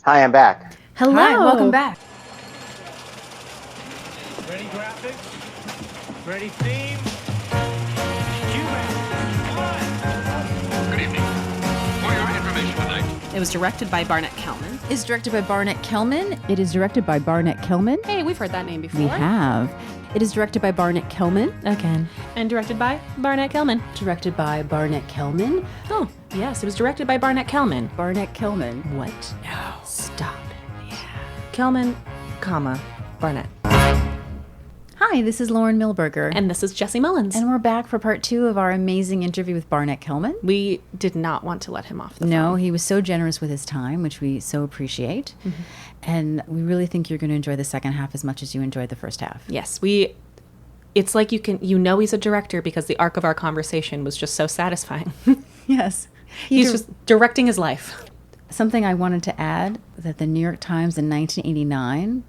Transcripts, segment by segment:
Hi, I'm back. Hello. Hi, welcome back. Ready graphics? Ready theme? Good evening. For your information tonight. It was directed by Barnet Kellman. It's directed by Barnet Kellman. It is directed by Barnet Kellman. Hey, we've heard that name before. We have. It is directed by Barnet Kellman. Again. And directed by Barnet Kellman. Directed by Barnet Kellman. Oh, yes, it was directed by Barnet Kellman. Barnet Kellman. What? No. Stop. Yeah. Kellman, comma, Barnet. Hi, this is Lauren Milberger. And this is Jesse Mullins. And we're back for part 2 of our amazing interview with Barnet Kellman. We did not want to let him off the phone. No, he was so generous with his time, which we so appreciate. Mm-hmm. And we really think you're going to enjoy the second half as much as you enjoyed the first half. Yes, it's like you know he's a director because the arc of our conversation was just so satisfying. Yes. He's just directing his life. Something I wanted to add, that the New York Times in 1989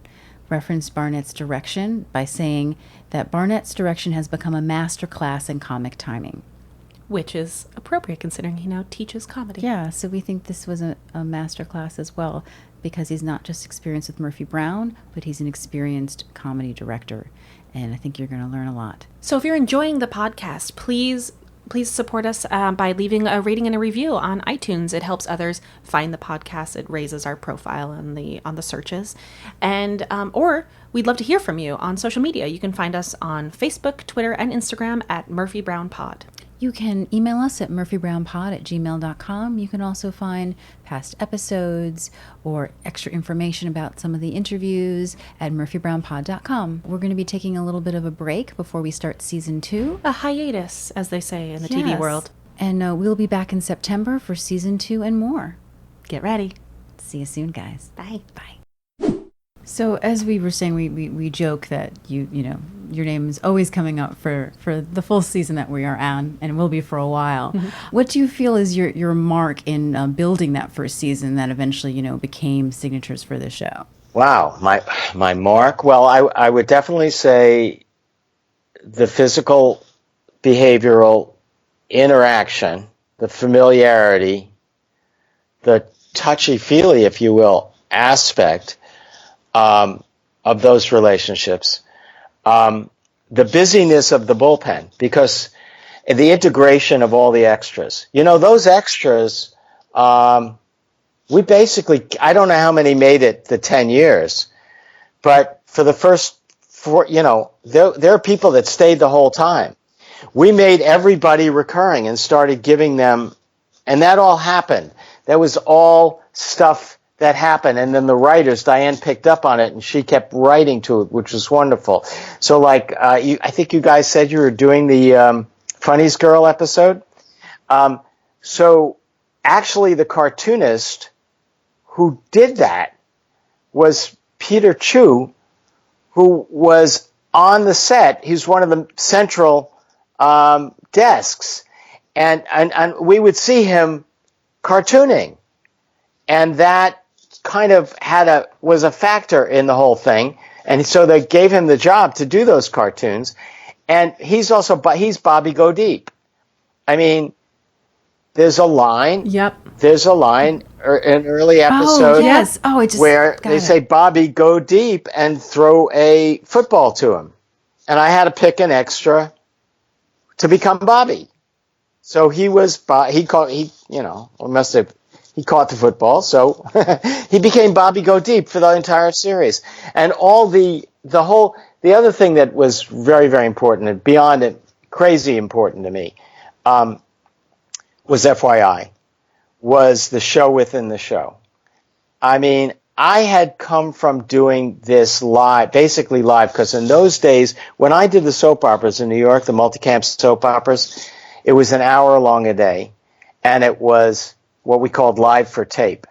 referenced Barnet's direction by saying that Barnet's direction has become a master class in comic timing. Which is appropriate considering he now teaches comedy. Yeah, so we think this was a master class as well, because he's not just experienced with Murphy Brown, but he's an experienced comedy director. And I think you're going to learn a lot. So if you're enjoying the podcast, please support us by leaving a rating and a review on iTunes. It helps others find the podcast. It raises our profile on the searches. And or we'd love to hear from you on social media. You can find us on Facebook, Twitter, and Instagram at Murphy Brown Pod. You can email us at murphybrownpod@gmail.com. You can also find past episodes or extra information about some of the interviews at murphybrownpod.com. We're going to be taking a little bit of a break before we start season 2. A hiatus, as they say in the TV world. And we'll be back in September for season 2 and more. Get ready. See you soon, guys. Bye. Bye. So as we were saying, we joke that you know your name is always coming up for the full season that we are on, and will be for a while. Mm-hmm. What do you feel is your mark in building that first season that eventually became signatures for the show? Wow, my mark? Well, I would definitely say the physical, behavioral interaction, the familiarity, the touchy-feely, if you will, aspect of those relationships, the busyness of the bullpen, because the integration of all the extras. Those extras, we basically, I don't know how many made it the 10 years, but for the first 4, there are people that stayed the whole time. We made everybody recurring and started giving them, and that all happened. That was all stuff that happened, and then the writers, Diane picked up on it, and she kept writing to it, which was wonderful. So, I think you guys said you were doing the Funnies Girl episode. So, actually, the cartoonist who did that was Peter Chu, who was on the set. He's one of the central desks, and we would see him cartooning, and that kind of was a factor in the whole thing, and so they gave him the job to do those cartoons. And he's Bobby Go Deep. I mean, there's a line. Yep. There's a line in early episode. Oh yes. Oh, it just where they say, "Bobby, go deep," and throw a football to him. And I had to pick an extra to become Bobby. So he caught the football, so he became Bobby Go Deep for the entire series. And all the other thing that was very, very important, and beyond it, crazy important to me, was FYI, was the show within the show. I mean, I had come from doing this basically live, because in those days, when I did the soap operas in New York, the multicam soap operas, it was an hour long a day, and it was what we called live for tape.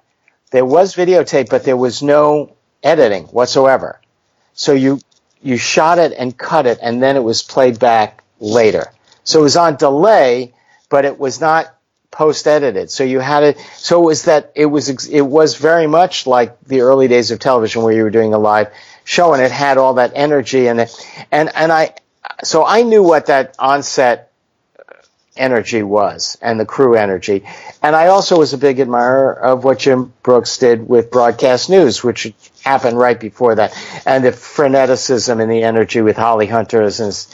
There was videotape, but there was no editing whatsoever. So you shot it and cut it, and then it was played back later. So it was on delay, but it was not post-edited. So you had it. So it was very much like the early days of television, where you were doing a live show, and it had all that energy, so I knew what that on-set energy was and the crew energy. And I also was a big admirer of what Jim Brooks did with broadcast news, which happened right before that, and the freneticism and the energy with Holly Hunter's and,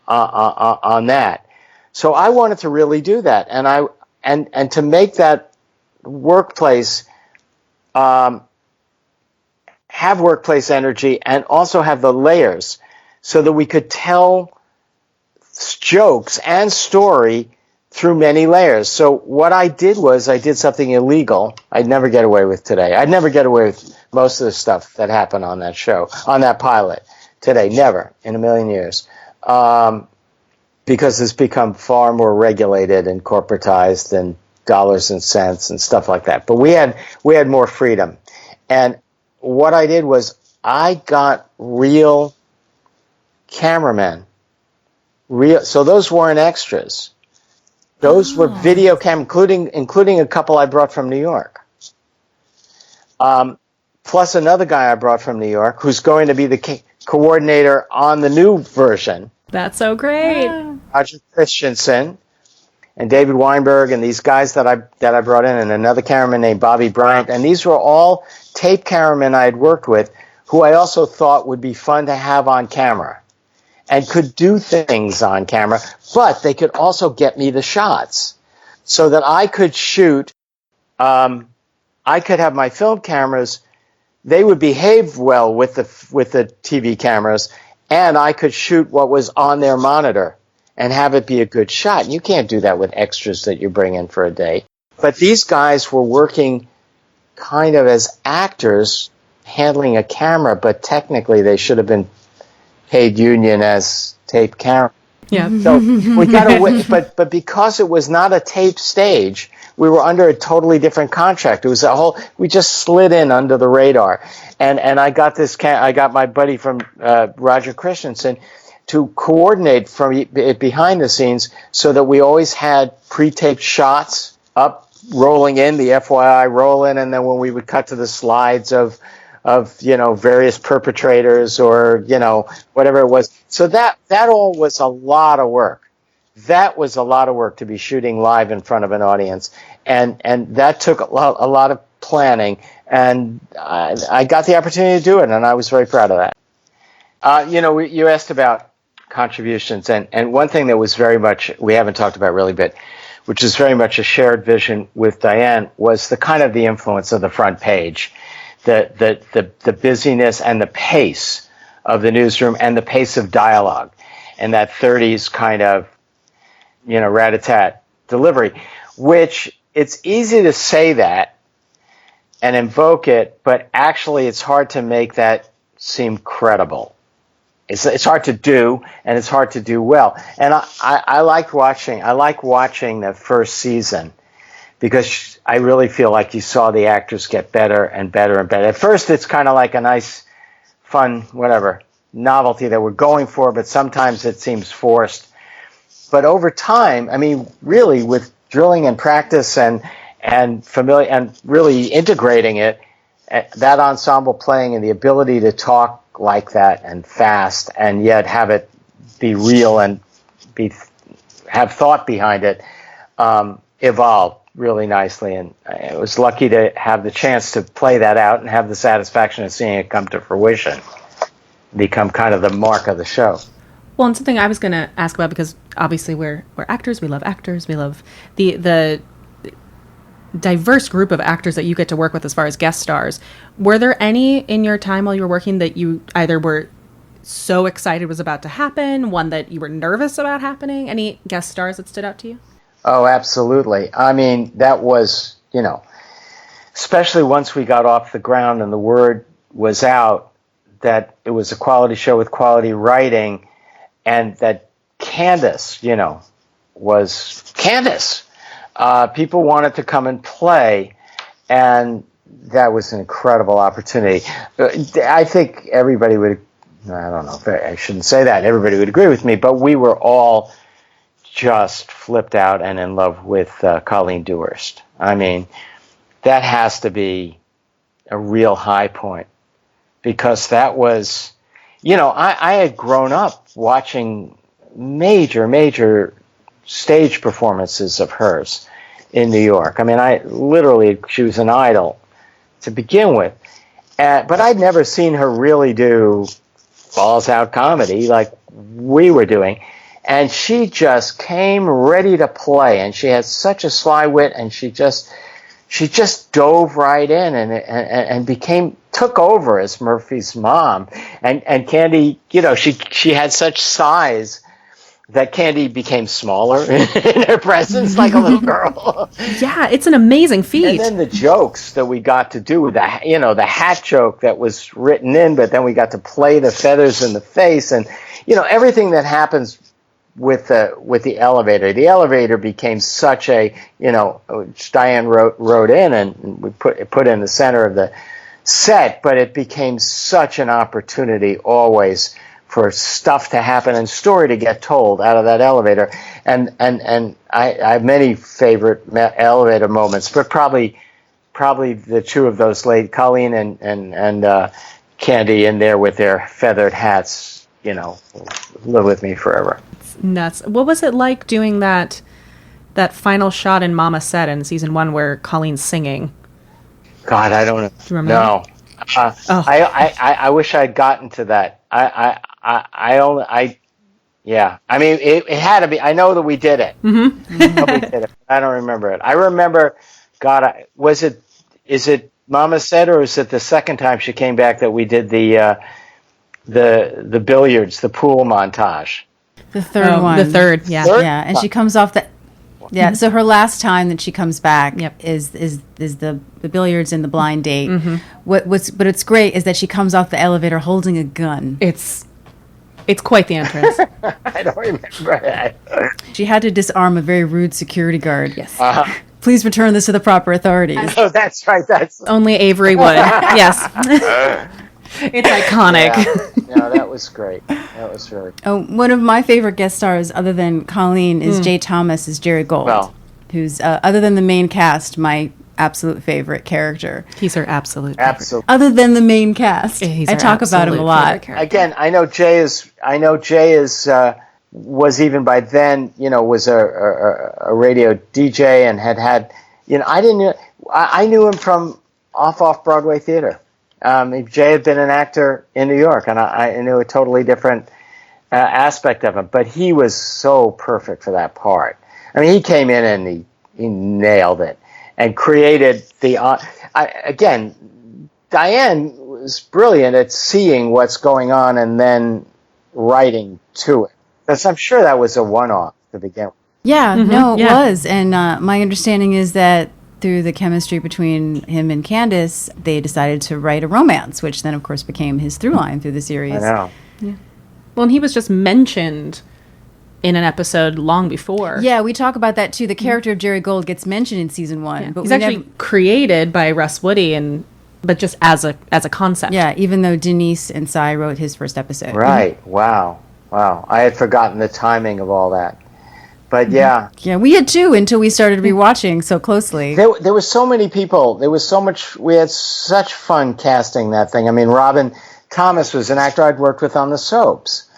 on that. So I wanted to really do that, and to make that workplace have workplace energy and also have the layers so that we could tell jokes and story through many layers. So what I did was I did something illegal I'd never get away with today. I'd never get away with most of the stuff that happened on that show, on that pilot today. Never in a million years. Because it's become far more regulated and corporatized and dollars and cents and stuff like that. But we had more freedom. And what I did was I got real cameramen. So those weren't extras. Those were video cam, including a couple I brought from New York. Plus another guy I brought from New York who's going to be the coordinator on the new version. That's so great. Roger Christensen and David Weinberg and these guys that I brought in, and another cameraman named Bobby Bryant. And these were all tape cameramen I had worked with who I also thought would be fun to have on camera and could do things on camera, but they could also get me the shots so that I could shoot. I could have my film cameras. They would behave well with the TV cameras, and I could shoot what was on their monitor and have it be a good shot. You can't do that with extras that you bring in for a day. But these guys were working kind of as actors handling a camera, but technically they should have been paid union as tape camera. Yeah. So we got away, but because it was not a tape stage, we were under a totally different contract. It was we just slid in under the radar. And I got I got my buddy from Roger Christensen to coordinate from it behind the scenes so that we always had pre-taped shots up, rolling in, the FYI roll in, and then when we would cut to the slides of various perpetrators or, whatever it was. So that all was a lot of work. That was a lot of work to be shooting live in front of an audience. And that took a lot of planning, and I got the opportunity to do it, and I was very proud of that. You asked about contributions, and one thing that was very much, we haven't talked about really, but which is very much a shared vision with Diane, was the kind of the influence of the front page, the busyness and the pace of the newsroom and the pace of dialogue, and that 30s kind of, rat-a-tat delivery, which it's easy to say that and invoke it, but actually it's hard to make that seem credible. It's hard to do, and it's hard to do well. And I like watching the first season because I really feel like you saw the actors get better and better and better. At first, it's kind of like a nice, fun, novelty that we're going for, but sometimes it seems forced. But over time, really with drilling and practice and familiar and really integrating it, that ensemble playing and the ability to talk like that and fast and yet have it be real and have thought behind it, evolved really nicely. And I was lucky to have the chance to play that out and have the satisfaction of seeing it come to fruition, become kind of the mark of the show. Well, and something I was going to ask about, because obviously we're actors, we love the diverse group of actors that you get to work with as far as guest stars. Were there any in your time while you were working that you either were so excited was about to happen, one that you were nervous about happening? Any guest stars that stood out to you? Oh, absolutely. That was, especially once we got off the ground and the word was out that it was a quality show with quality writing, and that Candace, was Candace. People wanted to come and play, and that was an incredible opportunity. I think everybody would, I don't know, I shouldn't say that, everybody would agree with me, but we were all just flipped out and in love with Colleen Dewhurst. That has to be a real high point, because that was, I had grown up watching major stage performances of hers in New York. I mean, she was an idol to begin with. But I'd never seen her really do balls out comedy like we were doing. And she just came ready to play, and she had such a sly wit, and she just dove right in and took over as Murphy's mom. And Candy, she had such size that Candy became smaller in her presence, like a little girl. Yeah, it's an amazing feat. And then the jokes that we got to do, the hat joke that was written in, but then we got to play the feathers in the face, and everything that happens with the elevator. The elevator became such a, which Diane wrote in, and we put in the center of the set, but it became such an opportunity always for stuff to happen and story to get told out of that elevator. And I have many favorite elevator moments, but probably the two of those late Colleen and Candy in there with their feathered hats, live with me forever. It's nuts. What was it like doing that final shot in Mama Said in season 1 where Colleen's singing? God, I don't know. Do you remember? No. I wish I'd gotten to that. Yeah. I mean, it had to be. I know that we did it. Mm-hmm. We did it. I don't remember it. I remember. God, is it Mama Said, or is it the second time she came back that we did the billiards, the pool montage? The third one. The third, yeah. Yeah, and she comes off the... Yeah, so her last time that she comes back is the billiards and the blind date. Mm-hmm. But what's great is that she comes off the elevator holding a gun. It's quite the entrance. I don't remember that. She had to disarm a very rude security guard. Yes. Please return this to the proper authorities. Oh, that's right. Only Avery would. Yes. It's iconic. Yeah. No, that was great. That was really cool. Oh, one of my favorite guest stars, other than Colleen, is Jay Thomas as Jerry Gold, who's, other than the main cast, my absolute favorite character. He's her absolute favorite. Absolutely. Other than the main cast. Yeah, I talk about him a lot. Again, I know Jay is was even by then, was a radio DJ and had, I knew him from off Broadway theater. Jay had been an actor in New York, and I knew a totally different aspect of him. But he was so perfect for that part. I mean, he came in and he nailed it and created again, Diane was brilliant at seeing what's going on and then writing to it. Because I'm sure that was a one-off to begin with. Yeah, no, it was. And my understanding is that through the chemistry between him and Candace, they decided to write a romance, which then, of course, became his through line through the series. I know. Yeah. Well, and he was just mentioned in an episode long before. Yeah, we talk about that, too. The character of Jerry Gold gets mentioned in season 1. Yeah. But he's actually created by Russ Woody, but just as a concept. Yeah, even though Denise and Cy wrote his first episode. Right. Mm-hmm. Wow. I had forgotten the timing of all that. But yeah. Yeah, we had too until we started rewatching so closely. There were so many people. There was so much. We had such fun casting that thing. I mean, Robin Thomas was an actor I'd worked with on the soaps.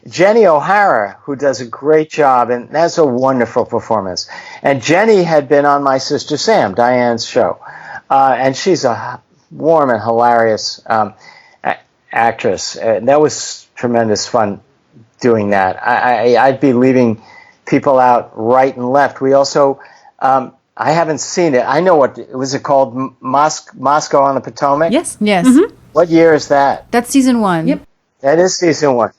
Jenny O'Hara, who does a great job, and that's a wonderful performance. And Jenny had been on My Sister Sam, Diane's show. And she's a warm and hilarious actress. That was tremendous fun doing that. I'd be leaving people out right and left. We also, I haven't seen it. I know was it called Moscow on the Potomac? Yes. Mm-hmm. What year is that? That's season 1. Yep. That is season 1.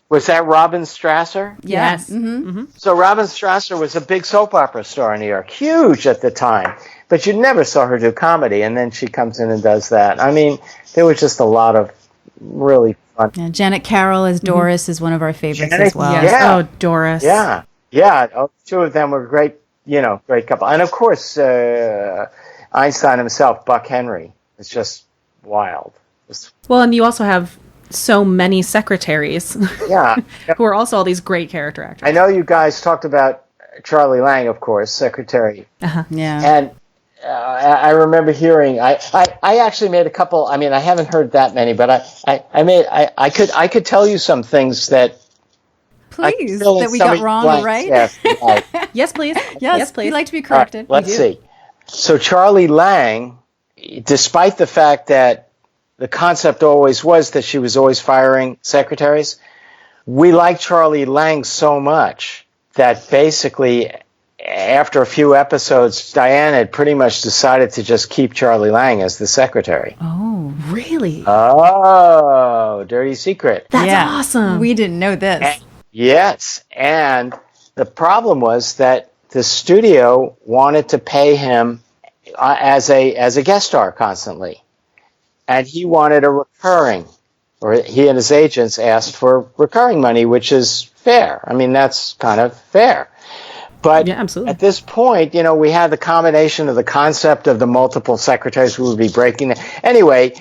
Was that Robin Strasser? Yes. Mm-hmm. Mm-hmm. So Robin Strasser was a big soap opera star in New York, huge at the time, but you never saw her do comedy, and then she comes in and does that. I mean, there was just a lot of really fun. Yeah, Janet Carroll as Doris is one of our favorites as well. Yes. Yeah. Oh, Doris. Yeah. Two of them were great, great couple. And of course, Einstein himself, Buck Henry, is just wild. Well, and you also have so many secretaries. Yeah. Who are also all these great character actors. I know you guys talked about Charlie Lang, of course, secretary. Uh-huh. Yeah. And I remember hearing. I actually made a couple. I mean, I haven't heard that many, but I could tell you some things that please, fill in that we some got of your wrong, blanks. right? Yes, right. Yes, please. Yes, please. we like to be All right, corrected. let's see. So Charlie Lang, despite the fact that the concept always was that she was always firing secretaries, we liked Charlie Lang so much that basically after a few episodes, Diane had pretty much decided to just keep Charlie Lang as the secretary. Oh, Really? Oh, dirty secret. That's yeah. awesome. We didn't know this. And- yes, and the problem was that the studio wanted to pay him as a guest star constantly, and he wanted a recurring, or he and his agents asked for recurring money, which is fair. I mean, that's kind of fair. But Yeah, absolutely. at this point, we had the combination of the concept of the multiple secretaries who would be breaking. Anyway,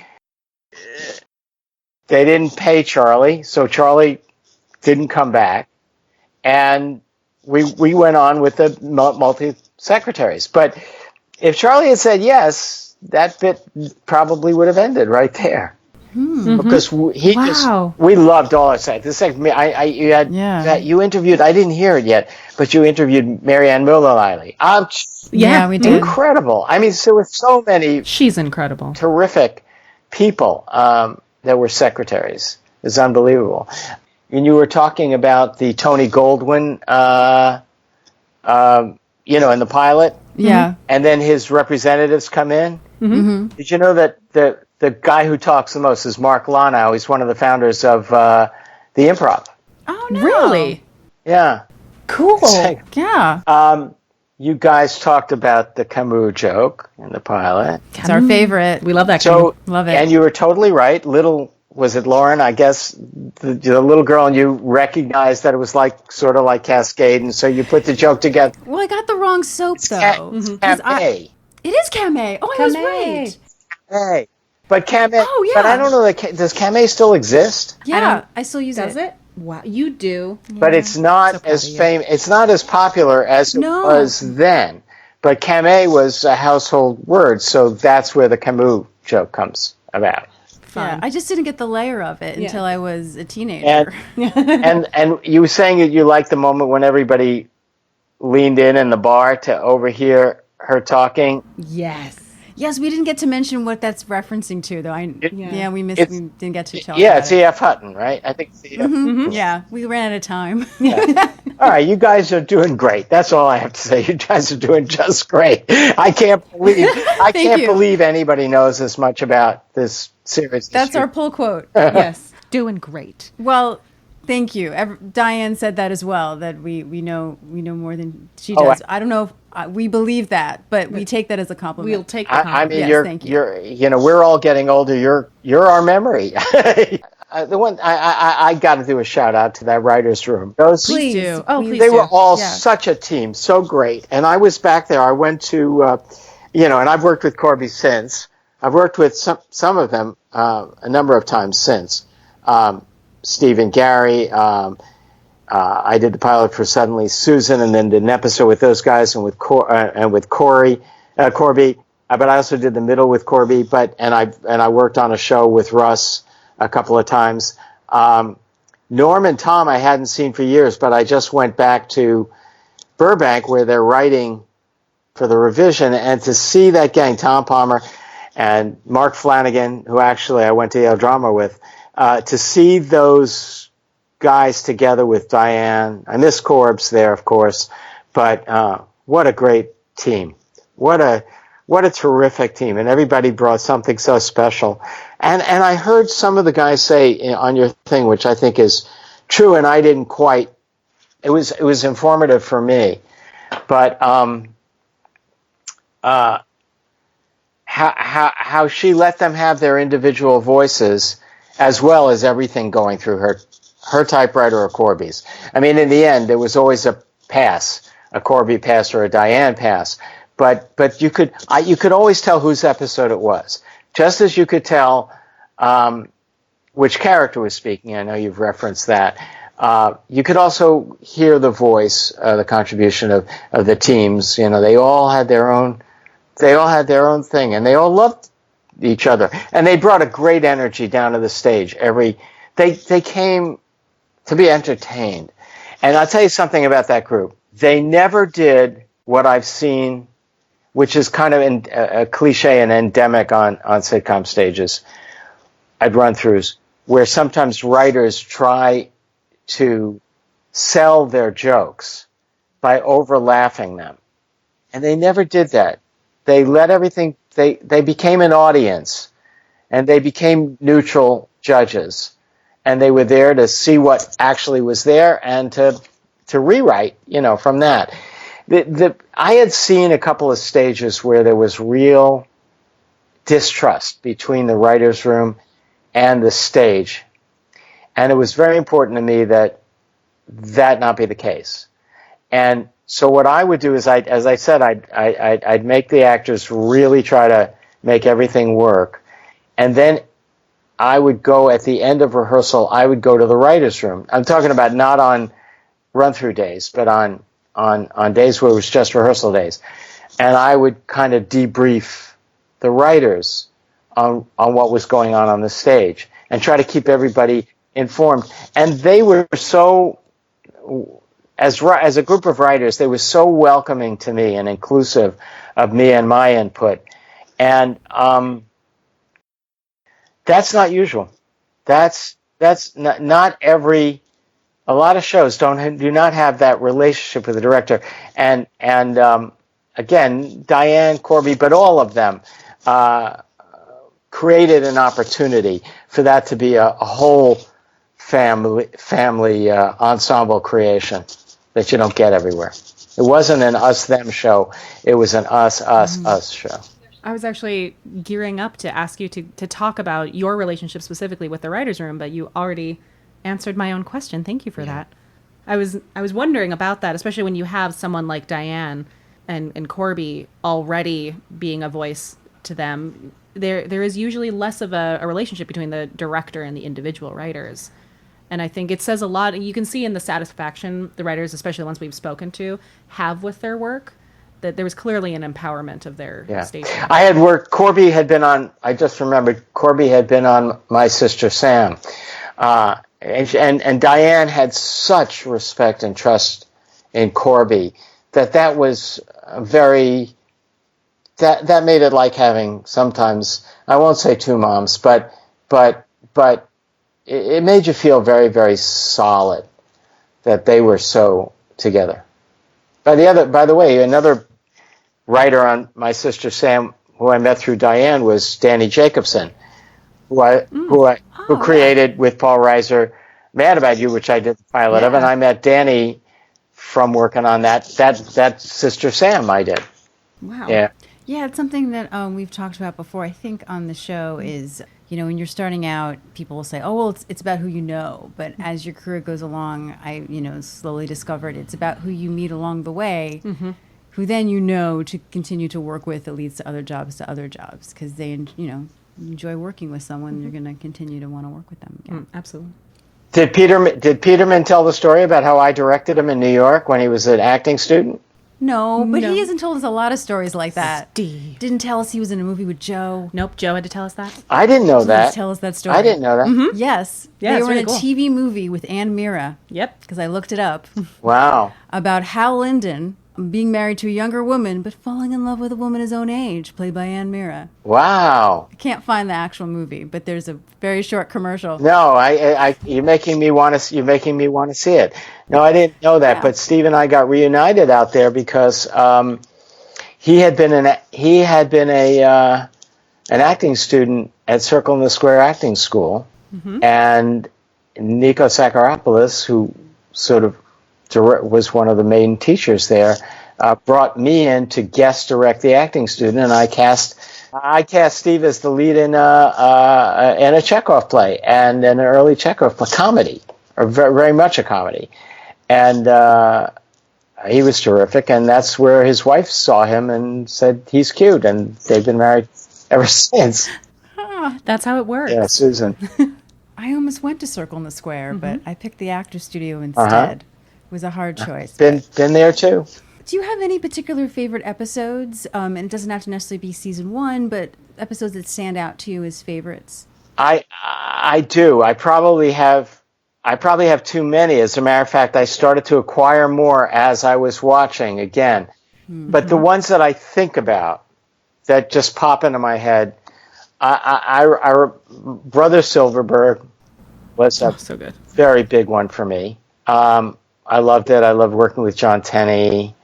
they didn't pay Charlie, so Charlie didn't come back, and we went on with the multi-secretaries. But if Charlie had said yes, that bit probably would have ended right there. Because we loved all our sides. This you interviewed. I didn't hear it yet, but you interviewed Marianne Muller-Liley. Yeah, we did. Incredible. I mean, there were so many She's incredible. terrific people that were secretaries. It's unbelievable. And you were talking about the Tony Goldwyn, in the pilot, Yeah. and then his representatives come in. Mm-hmm. Did you know that the guy who talks the most is Mark Lanow? He's one of the founders of the Improv. Oh, no. Really? Yeah. Cool. Yeah. You guys talked about the Camus joke in the pilot. It's our favorite. We love that. So, Love it. And you were totally right. Was it Lauren? I guess the little girl, and you recognized that it was sort of like Cascade, and so you put the joke together. Well, I got the wrong soap, though. 'Cause Camé. It is Camé. Oh, I was right. Hey. But Camé. Oh, yeah. But I don't know. Does Camé still exist? Yeah, I still use Does it? Wow, you do. But it's not as famous. It's not as popular as it was then. But Camé was a household word, so that's where the Camus joke comes about. Yeah, I just didn't get the layer of it until I was a teenager. And you were saying that you liked the moment when everybody leaned in the bar to overhear her talking. Yes. Yes, we didn't get to mention what that's referencing to, though. We missed. We didn't get to tell. Yeah, it's E.F. Hutton, right? I think. It's E.F. Yeah, we ran out of time. All right, you guys are doing great. That's all I have to say. You guys are doing just great. I can't believe anybody knows as much about this series. That's our pull quote. Yes. Doing great. Well, thank you. Diane said that as well. That we know more than she does. I don't know if we believe that, but we take that as a compliment. We'll take the compliment. I mean, Yes, thank you. we're all getting older. You're our memory. The one I got to do a shout out to that writers' room. Please do. Oh, please They do. were all such a team, so great. And I was back there. I went to, and I've worked with Corby since. I've worked with some of them a number of times since. Steve and Gary. I did the pilot for Suddenly Susan, and then did an episode with those guys and with Corby. But I also did the middle with Corby. And I worked on a show with Russ a couple of times. Norm and Tom I hadn't seen for years, but I just went back to Burbank where they're writing for the revision, and to see that gang, Tom Palmer and Mark Flanagan, who actually I went to Yale Drama with, to see those guys together with Diane. I miss Corbs there, of course, but what a great team. What a terrific team, and everybody brought something so special. And I heard some of the guys say on your thing, which I think is true, and I didn't quite. It was informative for me, but how she let them have their individual voices, as well as everything going through her typewriter or Corby's. I mean, in the end, there was always a pass, a Corby pass or a Diane pass. But you could always tell whose episode it was, just as you could tell which character was speaking. I know you've referenced that. You could also hear the voice, the contribution of the teams. They all had their own thing, and they all loved each other, and they brought a great energy down to the stage. They came to be entertained, And I'll tell you something about that group. They never did what I've seen, which is kind of a cliche and endemic on sitcom stages at run-throughs, where sometimes writers try to sell their jokes by over-laughing them. And they never did that. They let everything, they became an audience, and they became neutral judges. And they were there to see what actually was there and to rewrite, from that. I had seen a couple of stages where there was real distrust between the writer's room and the stage. And it was very important to me that not be the case. And so what I would do is, as I said, I'd make the actors really try to make everything work. And then I would go at the end of rehearsal, I would go to the writer's room. I'm talking about not on run-through days, but on days where it was just rehearsal days. And I would kind of debrief the writers on what was going on the stage and try to keep everybody informed. And they were so, as a group of writers, they were so welcoming to me and inclusive of me and my input. And that's not usual. That's not every. A lot of shows do not have that relationship with the director. And again, Diane, Corby, but all of them created an opportunity for that to be a whole family ensemble creation that you don't get everywhere. It wasn't an us-them show. It was an us show. I was actually gearing up to ask you to talk about your relationship specifically with the writer's room, but you already answered my own question. Thank you for that. I was wondering about that, especially when you have someone like Diane and Corby already being a voice to them. There is usually less of a relationship between the director and the individual writers. And I think it says a lot. You can see in the satisfaction the writers, especially the ones we've spoken to, have with their work, that there was clearly an empowerment of their station. I had worked, I just remembered, Corby had been on My Sister Sam. And Diane had such respect and trust in Corby that was that made it like having sometimes, I won't say two moms, but it made you feel very, very solid that they were so together. By the way, another writer on My Sister Sam who I met through Diane was Danny Jacobson, who created with Paul Reiser Mad About You, which I did the pilot of, and I met Danny from working on that Sister Sam I did. Wow. Yeah. Yeah, it's something that we've talked about before, I think, on the show is, when you're starting out, people will say, oh, well, it's about who you know. But as your career goes along, I, slowly discovered it's about who you meet along the way, who then to continue to work with that leads to other jobs, because they, enjoy working with someone, you're going to continue to want to work with them again. Absolutely. Did Peterman tell the story about how I directed him in New York when he was an acting student? No, but he hasn't told us a lot of stories like that. Steve. Didn't tell us he was in a movie with Joe. Nope, Joe had to tell us that. I didn't know that. Tell us that story. I didn't know that. Mm-hmm. Yes. Yeah, they were in really a cool. TV movie with Ann Mira. Yep. Because I looked it up. Wow. About Hal Linden being married to a younger woman, but falling in love with a woman his own age, played by Ann Mira. Wow. I can't find the actual movie, but there's a very short commercial. No, you're making me want to see it. No, I didn't know that, but Steve and I got reunited out there because he had been an acting student at Circle in the Square Acting School, and Nico Sakaropoulos, who sort of was one of the main teachers there, brought me in to guest direct the acting student, and I cast Steve as the lead in a Chekhov play, and an early Chekhov play, comedy, or very much a comedy. And he was terrific, and that's where his wife saw him and said, he's cute, and they've been married ever since. That's how it works. Yeah, Susan. I almost went to Circle in the Square, but I picked the Actors Studio instead. It was a hard choice. Been there too. Do you have any particular favorite episodes? And it doesn't have to necessarily be season one, but episodes that stand out to you as favorites. I do. I probably have I probably have too many. As a matter of fact, I started to acquire more as I was watching again. But the ones that I think about that just pop into my head, Brother Silverberg was a So good. very big one for me. I loved it. I loved working with John Tenney.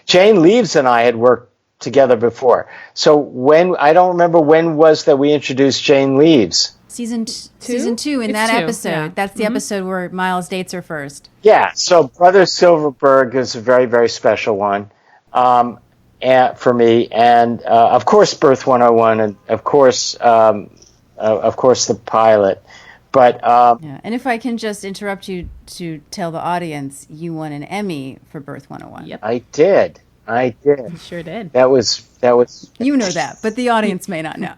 Jane Leaves and I had worked together before. So I don't remember when was that we introduced Jane Leaves. Season 2 in It's that 2, episode. yeah. That's the episode where Miles dates her first. Yeah, so Brother Silverberg is a very, very special one for me. And, of course, Birth 101, and, of course, the pilot. But Yeah, and if I can just interrupt you to tell the audience, you won an Emmy for Birth 101. Yep. I did. Sure did. That was. You know that, but the audience may not know.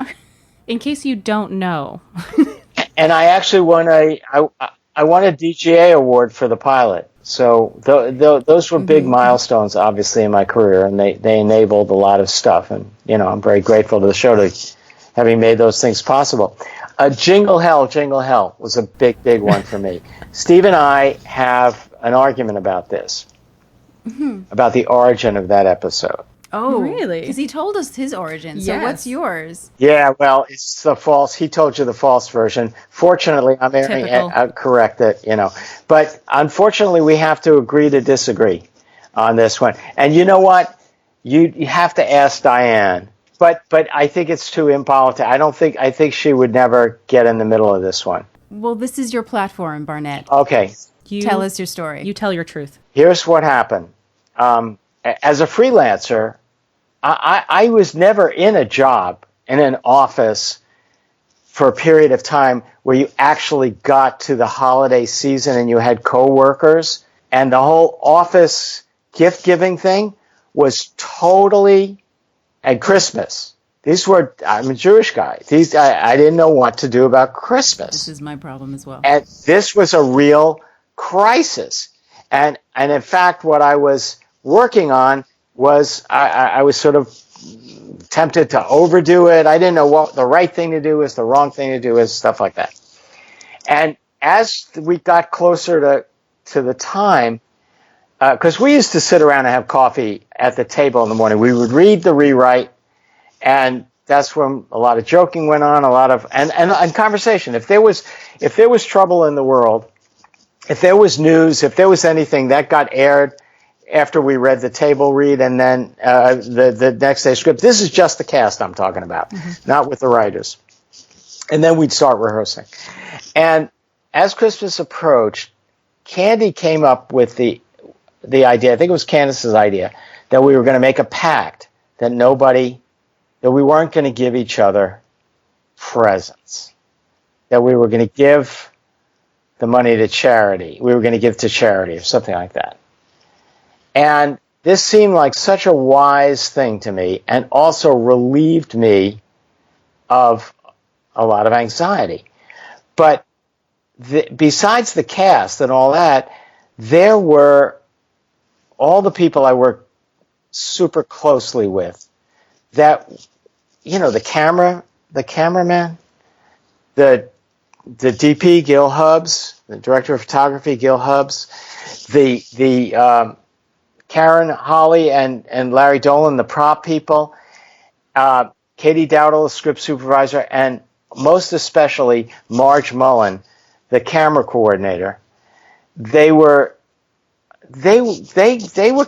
In case you don't know. And I actually won I won a DGA award for the pilot. So those were big milestones, obviously, in my career, and they enabled a lot of stuff. And I'm very grateful to the show to having made those things possible. Jingle Hell was a big one for me. Steve and I have an argument about this, about the origin of that episode. Oh, Really? Because he told us his origin. So Yes. what's yours? Yeah, well, it's the false. He told you the false version. Fortunately, I'm airing Typical. correct it, But unfortunately, we have to agree to disagree on this one. And you know what? You have to ask Diane. But I think it's too impolitic. I think she would never get in the middle of this one. Well, this is your platform, Barnet. Okay, Tell us your story. You tell your truth. here's what happened. As a freelancer, I was never in a job in an office for a period of time where you actually got to the holiday season and you had coworkers, and the whole office gift giving thing was totally at Christmas. I'm a Jewish guy. I didn't know what to do about Christmas. This is my problem as well. And this was a real crisis. And in fact, what I was working on was I was sort of tempted to overdo it. I didn't know what the right thing to do is, the wrong thing to do is, stuff like that. And as we got closer to the time, because we used to sit around and have coffee at the table in the morning, we would read the rewrite, and that's when a lot of joking went on, a lot of and conversation. If there was trouble in the world, if there was news, if there was anything that got aired after we read the table read and then the next day script. This is just the cast I'm talking about, not with the writers. And then we'd start rehearsing. And as Christmas approached, Candy came up with the idea, I think it was Candace's idea, that we were going to make a pact that we weren't going to give each other presents, that we were going to give the money to charity. We were going to give to charity or something like that. And this seemed like such a wise thing to me, and also relieved me of a lot of anxiety. But besides the cast and all that, there were all the people I worked super closely with that, the cameraman, the DP, Gil Hubbs, the director of photography, Gil Hubbs, the Karen Holly and Larry Dolan, the prop people, Katie Dowdle, the script supervisor, and most especially Marge Mullen, the camera coordinator. They were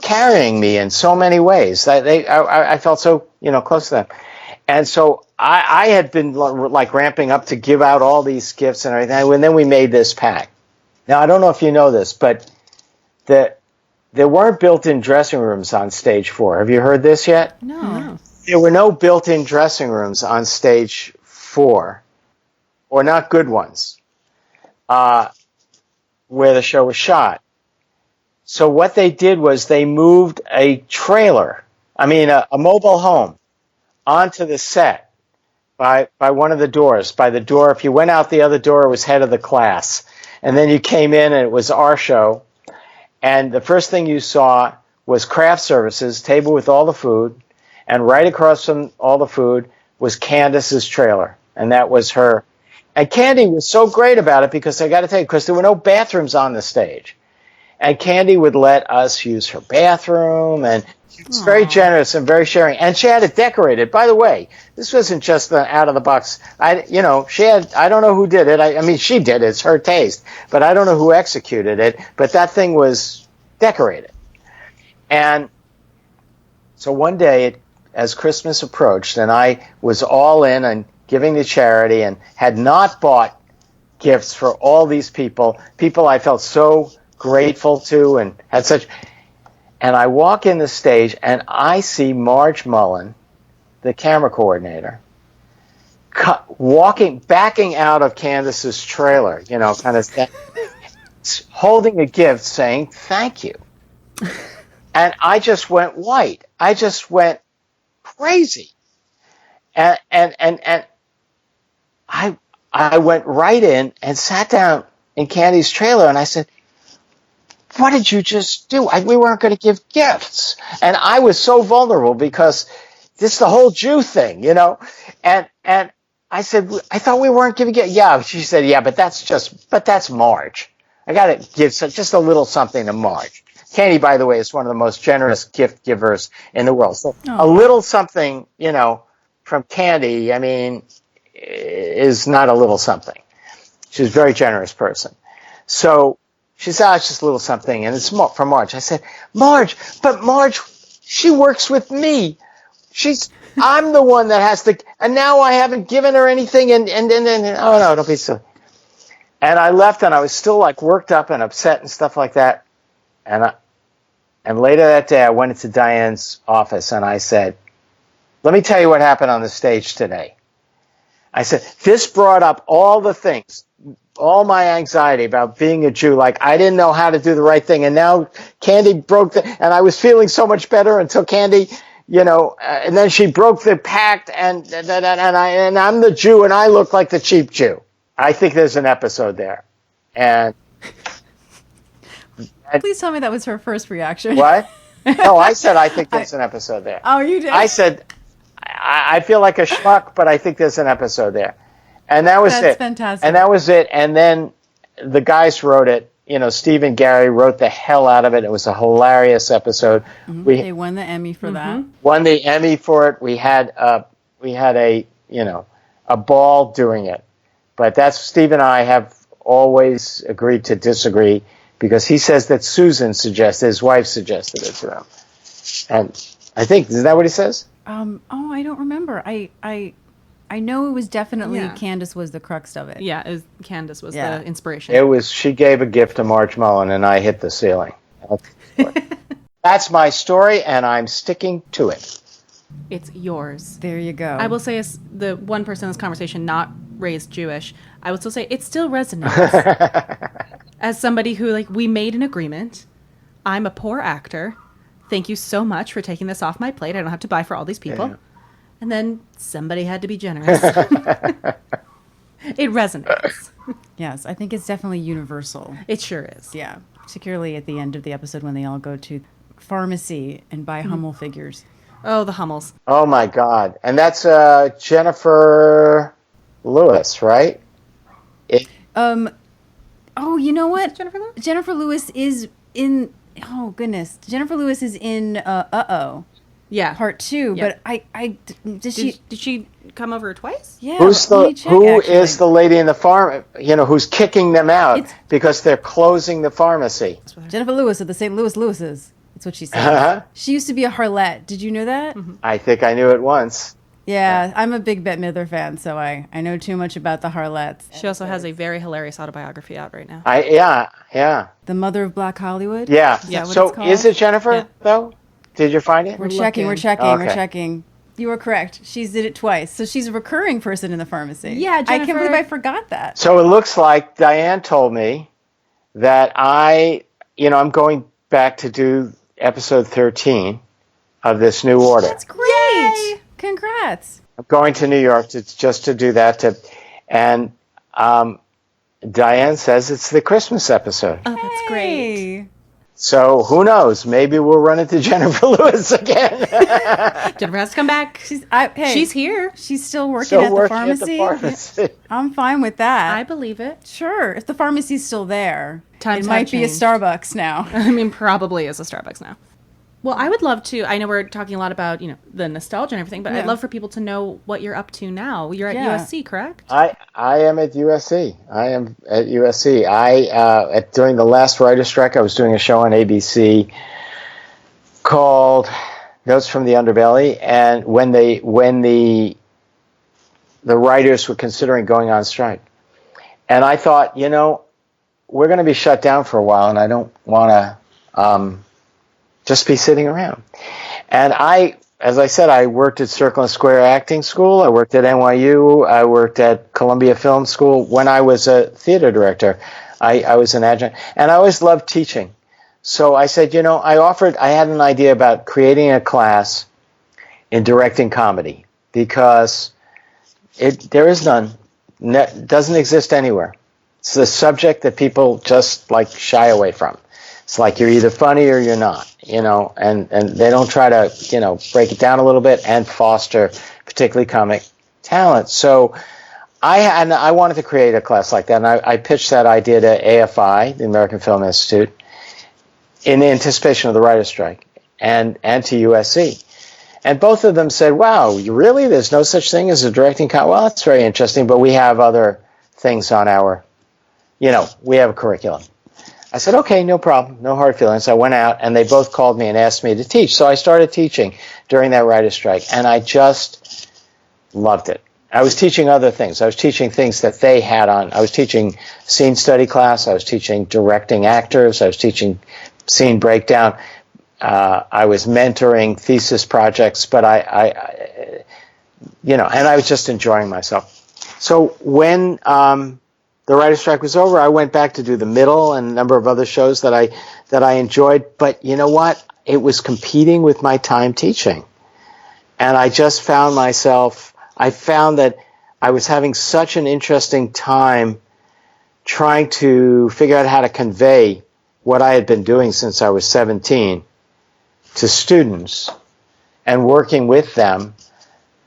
carrying me in so many ways. I felt so close to them, and so I had been like ramping up to give out all these gifts and everything. And then we made this pact. Now I don't know if you know this, but there weren't built-in dressing rooms on stage 4. Have you heard this yet? No. There were no built-in dressing rooms on stage 4, or not good ones, where the show was shot. So what they did was they moved a mobile home, onto the set by one of the doors. By the door, if you went out the other door, it was head of the class. And then you came in and it was our show. And the first thing you saw was craft services, table with all the food. And right across from all the food was Candace's trailer. And that was her. And Candy was so great about it because I got to tell you, because there were no bathrooms on the stage. And Candy would let us use her bathroom, and she was very generous and very sharing. And she had it decorated. By the way, this wasn't just the out of the box. She had, I don't know who did it. I mean, she did it. It's her taste. But I don't know who executed it. But that thing was decorated. And so one day, as Christmas approached, and I was all in and giving to charity and had not bought gifts for all these people I felt so grateful to and had such, and I walk in the stage and I see Marge Mullen, the camera coordinator, backing out of Candace's trailer, kind of holding a gift saying thank you. And I just went white. I just went crazy. And I went right in and sat down in Candy's trailer, and I said, what did you just do? We weren't going to give gifts. And I was so vulnerable because this is the whole Jew thing, And I said, I thought we weren't giving gifts. Yeah, she said, yeah, but that's Marge. I got to give just a little something to Marge. Candy, by the way, is one of the most generous gift givers in the world. So a little something, from Candy, I mean, is not a little something. She's a very generous person. So she said, it's just a little something, and it's from Marge. I said, Marge, she works with me. I'm the one that has to, and now I haven't given her anything, and oh no, don't be silly. And I left, and I was still like worked up and upset and stuff like that. And later that day, I went into Diane's office, and I said, let me tell you what happened on the stage today. I said, this brought up all the things, all my anxiety about being a Jew. Like, I didn't know how to do the right thing. And now Candy broke and I was feeling so much better until Candy, and then she broke the pact, and I'm the Jew, and I look like the cheap Jew. I think there's an episode there. And Please tell me that was her first reaction. What? No, I said I think there's an episode there. Oh, you did? I said, I feel like a schmuck, but I think there's an episode there. And that was it. That's fantastic. And that was it. And then the guys wrote it. Steve and Gary wrote the hell out of it. It was a hilarious episode. Mm-hmm. They won the Emmy for that. Won the Emmy for it. We had a ball doing it. But that's Steve and I have always agreed to disagree because he says that his wife suggested it to him. And I think, isn't that what he says? I don't remember. I know it was definitely Candace was the crux of it. Yeah, Candace was the inspiration. She gave a gift to Marge Mullen, and I hit the ceiling. That's my story, and I'm sticking to it. It's yours. There you go. I will say, as the one person in this conversation not raised Jewish, I would still say it still resonates. As somebody who, we made an agreement. I'm a poor actor. Thank you so much for taking this off my plate. I don't have to buy for all these people. Yeah. And then somebody had to be generous. It resonates. Yes, I think it's definitely universal. It sure is. Yeah, particularly at the end of the episode when they all go to pharmacy and buy Hummel figures. Oh, the Hummels. Oh, my God. And that's Jennifer Lewis, right? Oh, you know what? Jennifer Lewis? Jennifer Lewis is in... Oh, goodness. Jennifer Lewis is in Uh-Oh. Yeah. Part 2. Yep. But Did she come over twice? Yeah. Who is the lady in the farm, who's kicking them out because they're closing the pharmacy? Jennifer Lewis of the St. Louis Lewises. That's what she said. She used to be a harlot. Did you know that? Mm-hmm. I think I knew it once. Yeah, I'm a big Bette Midler fan, so I know too much about the harlots. She also has a very hilarious autobiography out right now. Yeah. The Mother of Black Hollywood? Yeah. So is it Jennifer, though? Did you find it? We're checking. You were correct. She did it twice. So she's a recurring person in the pharmacy. Yeah, Jennifer. I can't believe I forgot that. So it looks like Diane told me that I'm going back to do episode 13 of this new order. That's great. Yay. Congrats. I'm going to New York just to do that. And Diane says it's the Christmas episode. Oh, that's great. So who knows? Maybe we'll run into Jennifer Lewis again. Jennifer has to come back. Hey, She's here. She's still working Still at the working pharmacy. at the pharmacy. I'm fine with that. I believe it. Sure, if the pharmacy's still there, Times it have might be a changed. Starbucks now. I mean, probably is a Starbucks now. Well, I would love to. I know we're talking a lot about, the nostalgia and everything, but I'd Yeah. love for people to know what you're up to now. You're at Yeah. USC, correct? I am at USC. I am at USC. During the last writer's strike, I was doing a show on ABC called Notes from the Underbelly, and when the writers were considering going on strike, and I thought, we're going to be shut down for a while, and I don't want to just be sitting around. And as I said, I worked at Circle and Square Acting School. I worked at NYU. I worked at Columbia Film School. When I was a theater director, I was an adjunct. And I always loved teaching. So I said, I had an idea about creating a class in directing comedy because there is none. Doesn't exist anywhere. It's the subject that people just shy away from. It's like you're either funny or you're not, and they don't try to, break it down a little bit and foster particularly comic talent. So I wanted to create a class like that, and I pitched that idea to AFI, the American Film Institute, in anticipation of the writer's strike, and to USC. And both of them said, wow, really? There's no such thing as a directing Well, that's very interesting, but we have other things on our, we have a curriculum. I said, okay, no problem, no hard feelings. I went out, and they both called me and asked me to teach. So I started teaching during that writer's strike, and I just loved it. I was teaching other things. I was teaching things that they had on. I was teaching scene study class. I was teaching directing actors. I was teaching scene breakdown. I was mentoring thesis projects, but and I was just enjoying myself. So when the writer's strike was over, I went back to do the middle and a number of other shows that I enjoyed. But you know what? It was competing with my time teaching. And I just found that I was having such an interesting time trying to figure out how to convey what I had been doing since I was 17 to students and working with them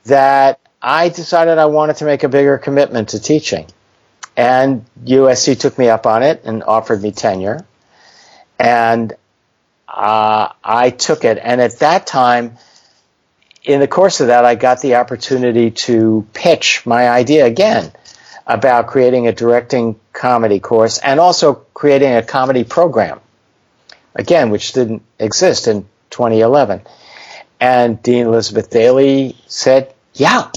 that I decided I wanted to make a bigger commitment to teaching. And USC took me up on it and offered me tenure. And I took it. And at that time, in the course of that, I got the opportunity to pitch my idea again about creating a directing comedy course and also creating a comedy program, again, which didn't exist in 2011. And Dean Elizabeth Daly said, yeah.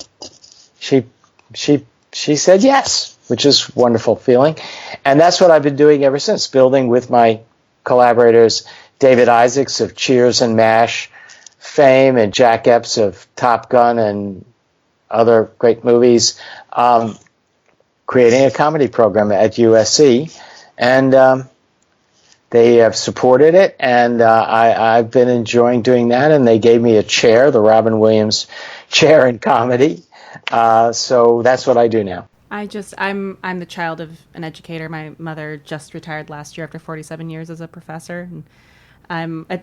She said yes, which is a wonderful feeling. And that's what I've been doing ever since, building with my collaborators, David Isaacs of Cheers and MASH fame and Jack Epps of Top Gun and other great movies, creating a comedy program at USC. And they have supported it, and I've been enjoying doing that, and they gave me a chair, the Robin Williams chair in comedy. So that's what I do now. I'm the child of an educator. My mother just retired last year after 47 years as a professor. And I'm a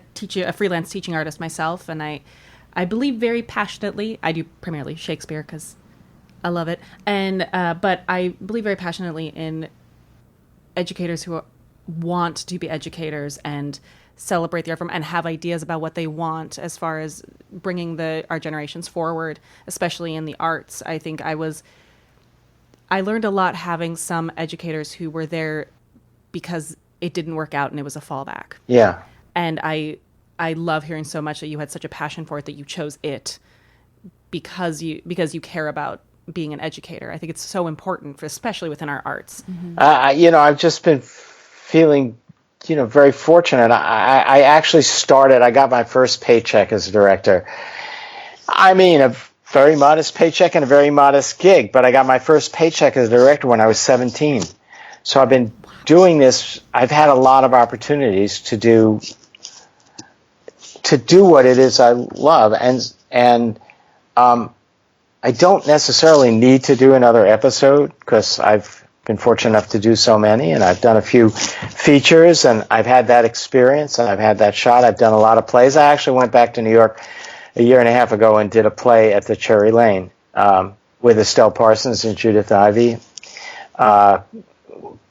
freelance teaching artist myself, and I believe very passionately. I do primarily Shakespeare because I love it, but I believe very passionately in educators who want to be educators and celebrate the art form and have ideas about what they want as far as bringing our generations forward, especially in the arts. I think I learned a lot having some educators who were there because it didn't work out and it was a fallback. Yeah. And I love hearing so much that you had such a passion for it that you chose it because you care about being an educator. I think it's so important, especially within our arts. Mm-hmm. I've just been feeling, very fortunate. I actually I got my first paycheck as a director. I mean, a very modest paycheck and a very modest gig, but I got my first paycheck as a director when I was 17. So I've been doing this. I've had a lot of opportunities to do what it is I love, and I don't necessarily need to do another episode because I've been fortunate enough to do so many, and I've done a few features, and I've had that experience, and I've had that shot. I've done a lot of plays. I actually went back to New York a year and a half ago and did a play at the Cherry Lane with Estelle Parsons and Judith Ivey by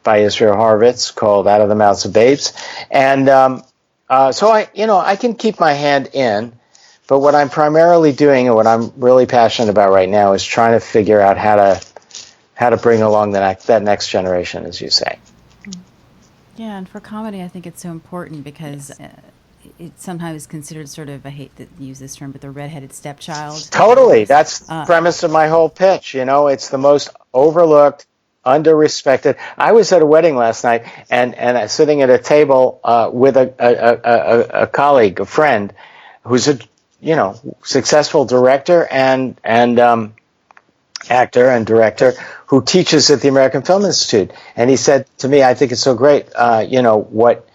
Israel Horowitz, called Out of the Mouths of Babes. And so I can keep my hand in, but what I'm primarily doing and what I'm really passionate about right now is trying to figure out how to bring along that next generation, as you say. Yeah, and for comedy, I think it's so important because it's sometimes considered sort of, I hate to use this term, but the redheaded stepchild. Totally. That's the premise of my whole pitch. It's the most overlooked, under-respected. I was at a wedding last night and sitting at a table with a colleague, a friend, who's a successful director and actor and director who teaches at the American Film Institute. And he said to me, I think it's so great, what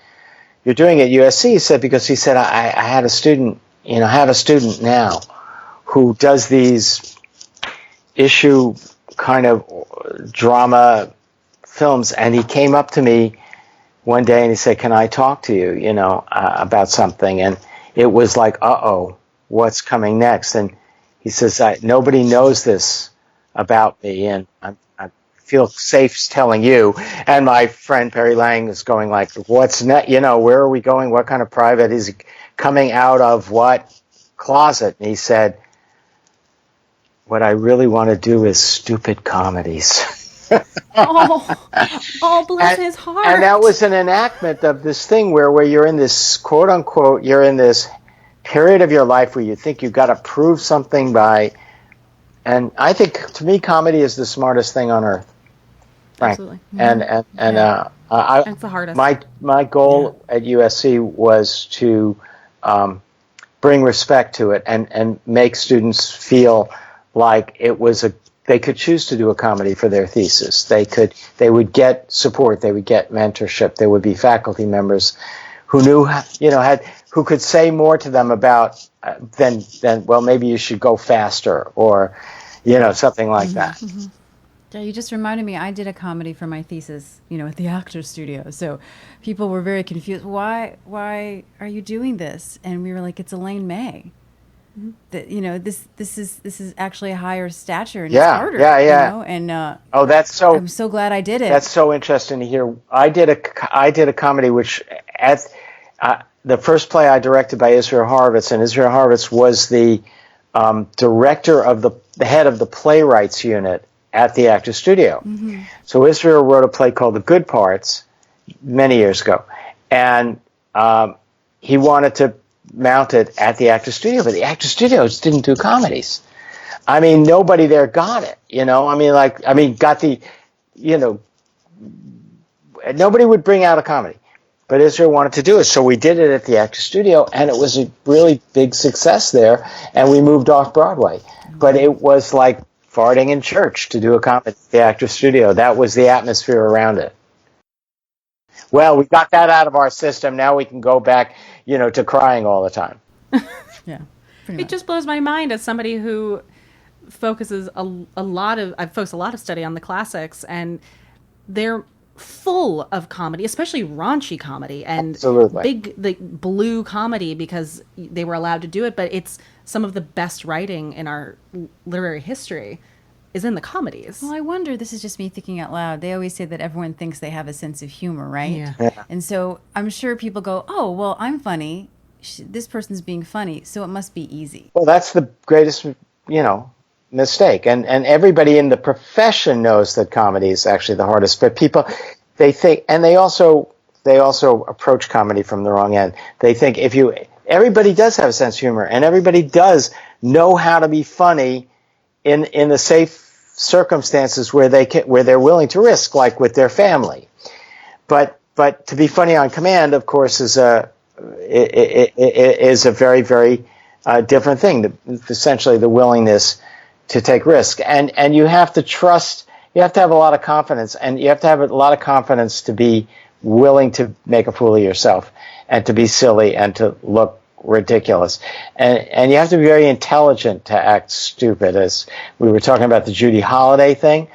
you're doing at USC. He said, because he said, I had a student, have a student now who does these issue kind of drama films. And he came up to me one day and he said, can I talk to you, about something? And it was like, uh-oh, what's coming next? And he says, nobody knows this about me, and I feel safe telling you. And my friend Perry Lang is going like, what's next? Where are we going? What kind of private? Is he coming out of what closet? And he said, what I really want to do is stupid comedies. Bless his heart. And that was an enactment of this thing where you're in this, quote unquote, you're in this period of your life where you think you've got to prove something by. And I think, to me, comedy is the smartest thing on earth. Absolutely. And it's the hardest. My goal at USC was to bring respect to it and make students feel like it was they could choose to do a comedy for their thesis. They would get support. They would get mentorship. There would be faculty members who knew, who could say more to them about than well, maybe you should go faster, or something like that. Mm-hmm. Yeah, you just reminded me, I did a comedy for my thesis, at the Actors Studio. So people were very confused. Why are you doing this? And we were like, it's Elaine May. Mm-hmm. That this is actually a higher stature and it's harder. Yeah. And that's so. I'm so glad I did it. That's so interesting to hear. I did a comedy which at the first play I directed by Israel Horowitz, and Israel Horowitz was the director of the head of the playwrights unit at the Actors Studio. Mm-hmm. So Israel wrote a play called The Good Parts many years ago, and he wanted to mount it at the Actors Studio, but the Actors Studios didn't do comedies. I mean, nobody there got it, got the, nobody would bring out a comedy. But Israel wanted to do it, so we did it at the Actors Studio, and it was a really big success there, and we moved off Broadway. But it was like farting in church to do a comedy at the Actors Studio. That was the atmosphere around it. Well, we got that out of our system. Now we can go back, to crying all the time. Yeah, it just blows my mind as somebody who focuses a lot of study on the classics, and they're full of comedy, especially raunchy comedy and big blue comedy, because they were allowed to do it. But it's some of the best writing in our literary history is in the comedies. Well, I wonder, this is just me thinking out loud. They always say that everyone thinks they have a sense of humor, right? Yeah. And so I'm sure people go, oh, well, I'm funny. This person's being funny, so it must be easy. Well, that's the greatest, mistake. And everybody in the profession knows that comedy is actually the hardest. But people, they think, and they also approach comedy from the wrong end. They think everybody does have a sense of humor, and everybody does know how to be funny in the safe circumstances where they're willing to risk, like with their family. But to be funny on command, of course, is a very, very different thing. Essentially, the willingness to take risk, and you have to trust. You have to have a lot of confidence, and you have to have a lot of confidence to be willing to make a fool of yourself, and to be silly, and to look ridiculous, and you have to be very intelligent to act stupid. As we were talking about the Judy Holliday thing,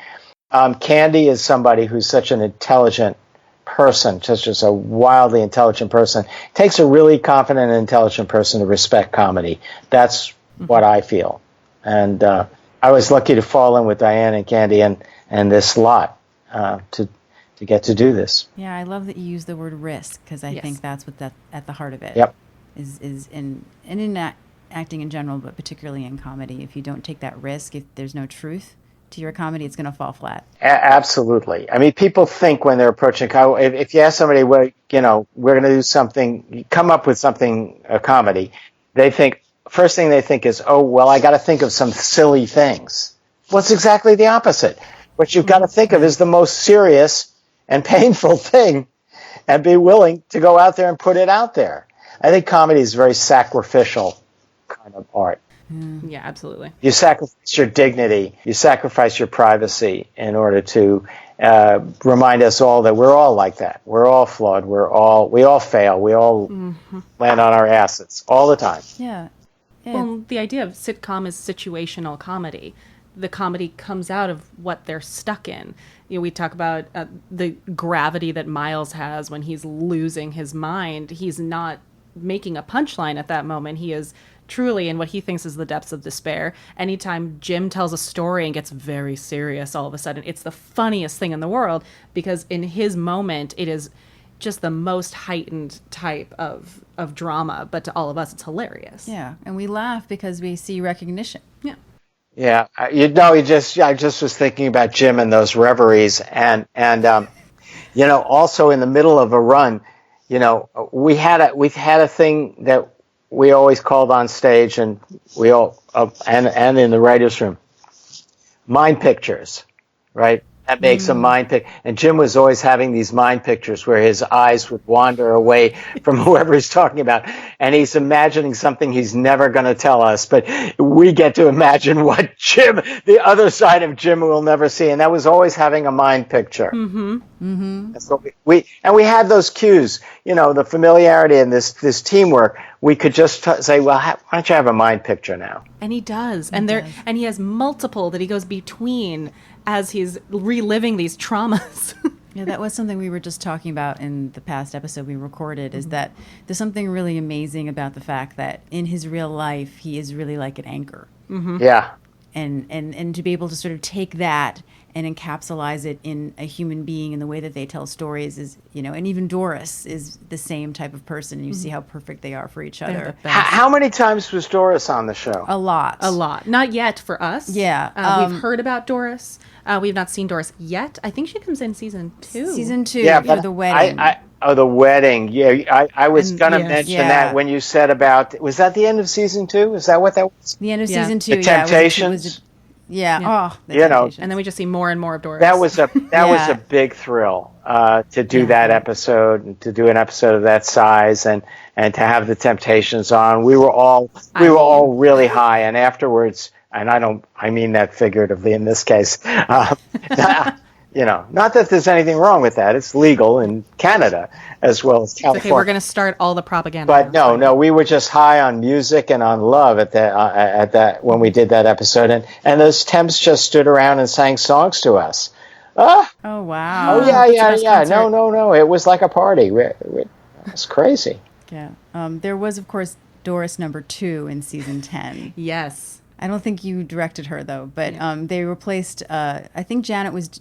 Candy is somebody who's such an intelligent person, just a wildly intelligent person. It takes a really confident and intelligent person to respect comedy. That's what I feel. And I was lucky to fall in with Diane and Candy and this lot to get to do this. Yeah, I love that you use the word risk, because I Yes. think that's what at the heart of it. Yep. Is in acting in general, but particularly in comedy. If you don't take that risk, if there's no truth to your comedy, it's going to fall flat. Absolutely. I mean, people think when they're approaching if you ask somebody, well, we're going to do something, come up with something, a comedy, they think, first thing they think is, oh, well, I got to think of some silly things. Well, it's exactly the opposite. What you've got to think of is the most serious and painful thing, and be willing to go out there and put it out there. I think comedy is a very sacrificial kind of art. Yeah, absolutely. You sacrifice your dignity, you sacrifice your privacy in order to remind us all that we're all like that. We're all flawed. We all fail. We all land on our asses all the time. Yeah. Well, the idea of sitcom is situational comedy. The comedy comes out of what they're stuck in. We talk about the gravity that Miles has when he's losing his mind. He's not making a punchline at that moment. He is truly in what he thinks is the depths of despair. Anytime Jim tells a story and gets very serious all of a sudden, it's the funniest thing in the world, because in his moment, it is just the most heightened type of drama. But to all of us, it's hilarious. Yeah, and we laugh because we see recognition. Yeah. Yeah, I just was thinking about Jim and those reveries, and also in the middle of a run, we had a thing that we always called on stage, and we all and in the writers' room, mind pictures, right? That makes a mind pic. And Jim was always having these mind pictures where his eyes would wander away from whoever he's talking about. And he's imagining something he's never going to tell us. But we get to imagine what the other side of Jim will never see. And that was always having a mind picture. Mm-hmm. Mm-hmm. That's what we had those cues, the familiarity and this teamwork. We could just say, well, why don't you have a mind picture now? And he does. And he has multiple that he goes between as he's reliving these traumas. Yeah, that was something we were just talking about in the past episode we recorded, is that there's something really amazing about the fact that in his real life, he is really like an anchor. Mm-hmm. Yeah. And to be able to sort of take that and encapsulate it in a human being in the way that they tell stories is, and even Doris is the same type of person. And you see how perfect they are for each other. How many times was Doris on the show? A lot. Not yet for us. Yeah. We've heard about Doris. We've not seen Doris yet. I think she comes in season 2. Season 2 yeah, for the wedding. The wedding. Yeah, I was going to mention that when you said about, was that the end of season 2? Is that what that was? The end of season 2, The Temptations? The Temptations. And then we just see more and more of Doris. That was a big thrill to do that episode, and to do an episode of that size, and to have the Temptations on. We were all really high, and afterwards, and I mean that figuratively in this case. Not that there's anything wrong with that. It's legal in Canada as well as California. Okay, we're going to start all the propaganda. But no, we were just high on music and on love at that when we did that episode, and those Temps just stood around and sang songs to us. Oh wow! Oh yeah. No. It was like a party. It was crazy. Yeah. There was, of course, Doris number 2 in season 10. Yes. I don't think you directed her though, but they replaced. I think Janet was.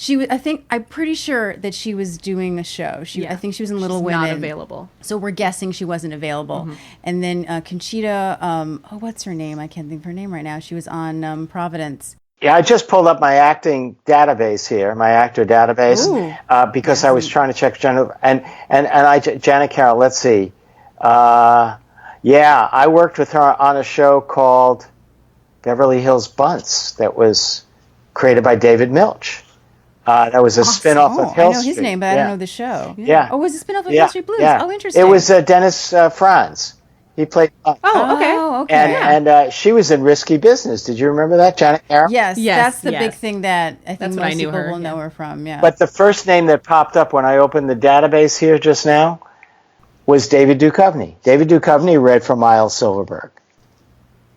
I'm pretty sure that she was doing a show. I think she was in Little Women. Not available. So we're guessing she wasn't available. Mm-hmm. And then Conchita, what's her name? I can't think of her name right now. She was on Providence. Yeah, I just pulled up my acting database here, my actor database, because I was trying to check Janet Janet Carroll. Let's see. I worked with her on a show called Beverly Hills Bunts that was created by David Milch. That was a spin-off of Hill Street. I know his name, but I don't know the show. Yeah. Oh, it was a spin-off of Hill Street Blues. Yeah. Oh, interesting. It was Dennis Franz. He played. Oh, okay. And she was in Risky Business. Did you remember that, Janet Carroll? Yes, that's the big thing that I think most people her, will know her from. Yeah. But the first name that popped up when I opened the database here just now was David Duchovny. David Duchovny read for Miles Silverberg.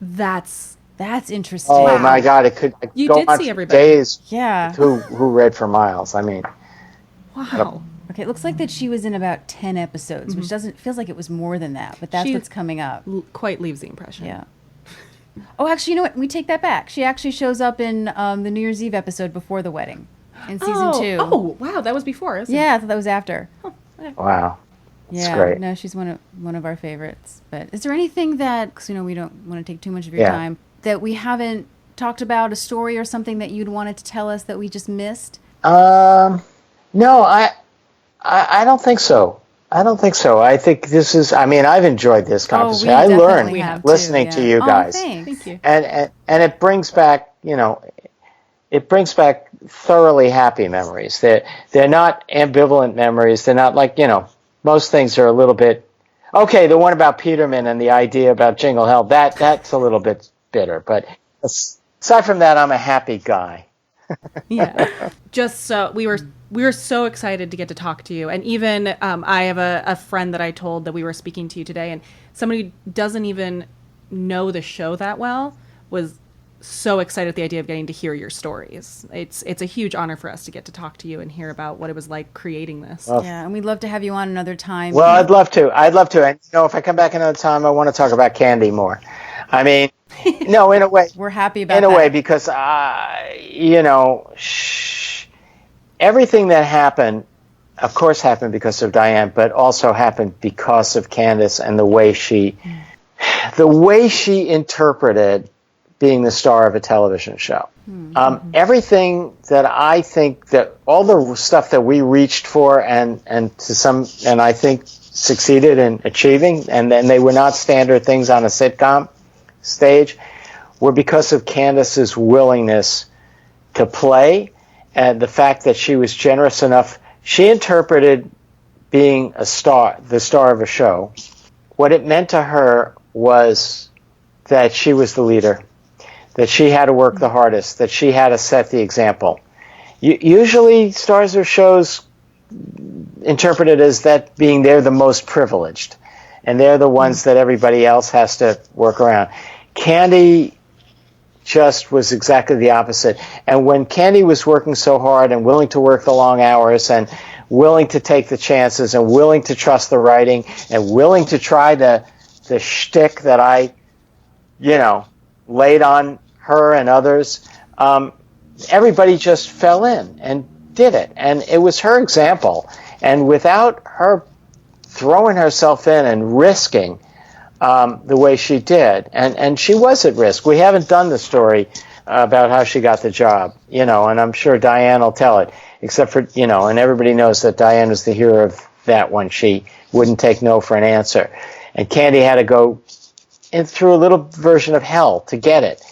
That's That's interesting. Oh my God! It could You go did on see for everybody. days. Yeah. Who read for miles? I mean, Wow. Okay, it looks like that she was in about 10 episodes, which feels like it was more than that, but that's She- what's coming up. Quite leaves the impression. Yeah. Oh, actually, you know what? We take that back. She actually shows up in the New Year's Eve episode before the wedding in season 2. Oh, wow. That was before, isn't it? Yeah, I thought that was after. wow. Yeah, great. no, she's one of our favorites. But is there anything that, because we don't want to take too much of your Yeah. time, that we haven't talked about, a story or something that you'd wanted to tell us that we just missed? No, I don't think so. I don't think so. I think this is. I mean, I've enjoyed this conversation. I learned have listening too, to yeah. you Oh, guys, thanks. Thank you. and it brings back, it brings back thoroughly happy memories. They're not ambivalent memories. They're not like, most things are a little bit. Okay, the one about Peterman and the idea about Jingle Hell, that's a little bit bitter. But aside from that, I'm a happy guy. Yeah. Just so we were so excited to get to talk to you. And even I have a friend that I told that we were speaking to you today, and somebody who doesn't even know the show that well was so excited at the idea of getting to hear your stories. It's a huge honor for us to get to talk to you and hear about what it was like creating this. Yeah, and we'd love to have you on another time. Well, I'd love to. And if I come back another time, I want to talk about Candy more. I mean, no, in a way. We're happy about in that. a way, because everything that happened, of course, happened because of Diane, but also happened because of Candace and the way she interpreted being the star of a television show. Everything that I think that all the stuff that we reached for and I think succeeded in achieving, and then they were not standard things on a sitcom stage, were because of Candace's willingness to play, and the fact that she was generous enough. She interpreted being the star of a show. What it meant to her was that she was the leader, that she had to work the hardest, that she had to set the example. Usually stars of shows interpret it as that being they're the most privileged, and they're the ones that everybody else has to work around. Candy just was exactly the opposite. And when Candy was working so hard and willing to work the long hours and willing to take the chances and willing to trust the writing and willing to try the shtick that I, laid on her and others, everybody just fell in and did it. And it was her example. And without her throwing herself in and risking the way she did, and she was at risk. We haven't done the story about how she got the job, and I'm sure Diane will tell it, except for, and everybody knows that Diane was the hero of that one. She wouldn't take no for an answer. And Candy had to go through a little version of hell to get it.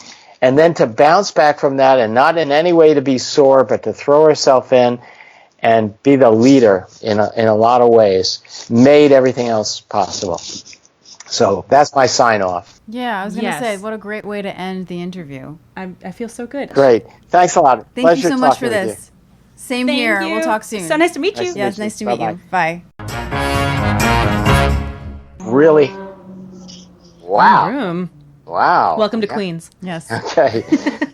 And then to bounce back from that, and not in any way to be sore, but to throw herself in and be the leader in a lot of ways, made everything else possible. So that's my sign off. Yeah, I was going to Yes. say, what a great way to end the interview. I feel so good. Great. Thanks a lot. Thank you Pleasure so much for talking with this. Same Thank here. you. We'll talk soon. So nice to meet you. Nice to Yeah, meet it's you. nice to meet you. Bye. you. Really? Wow. Room. Wow. Welcome to Yeah. Queens. Yes. Okay.